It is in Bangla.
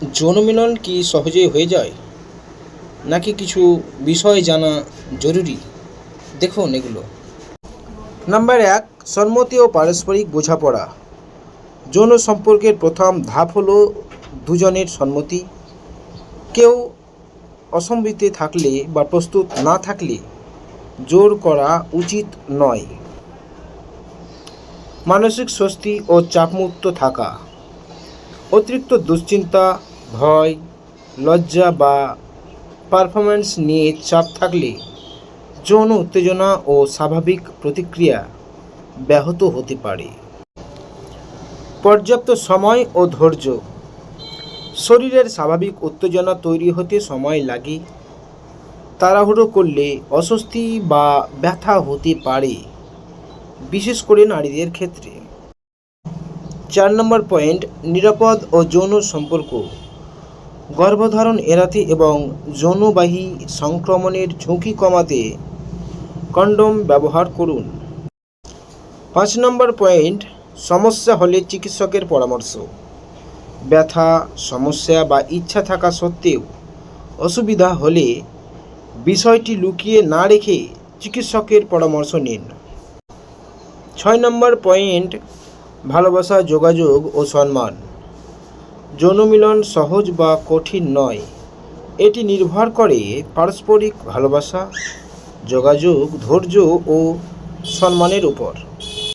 যৌন মিলন কি সহজেই হয়ে যায়, নাকি কিছু বিষয় জানা জরুরি? দেখুন এগুলো। নাম্বার 1, সম্মতি ও পারস্পরিক বোঝাপড়া। যৌন সম্পর্কের প্রথম ধাপ হলো দুজনের সম্মতি। কেউ অসম্মতি থাকলে বা প্রস্তুত না থাকলে জোর করা উচিত নয়। মানসিক স্বস্তি ও চাপমুক্ত থাকা। অতিরিক্ত দুশ্চিন্তা, ভয়, লজ্জা বা পারফরম্যান্স নিয়ে চাপ থাকলে যৌন উত্তেজনা ও স্বাভাবিক প্রতিক্রিয়া ব্যাহত হতে পারে। পর্যাপ্ত সময় ও ধৈর্য। শরীরের স্বাভাবিক উত্তেজনা তৈরি হতে সময় লাগে। তাড়াহুড়ো করলে অস্বস্তি বা ব্যথা হতে পারে, বিশেষ করে নারীদের ক্ষেত্রে। 4 নম্বর পয়েন্ট, নিরাপদ ও যৌন সম্পর্ক। গর্ভধারণ এড়াতে এবং যৌনবাহী সংক্রমণের ঝুঁকি কমাতে কন্ডোম ব্যবহার করুন। 5 নম্বর পয়েন্ট, সমস্যা হলে চিকিৎসকের পরামর্শ। ব্যথা, সমস্যা বা ইচ্ছা থাকা সত্ত্বেও অসুবিধা হলে বিষয়টি লুকিয়ে না রেখে চিকিৎসকের পরামর্শ নিন। 6 নম্বর পয়েন্ট, ভালোবাসা, যোগাযোগ ও সম্মান। যৌন মিলন সহজ বা কঠিন নয়। এটি নির্ভর করে পারস্পরিক ভালোবাসা, যোগাযোগ, ধৈর্য ও সম্মানের উপর।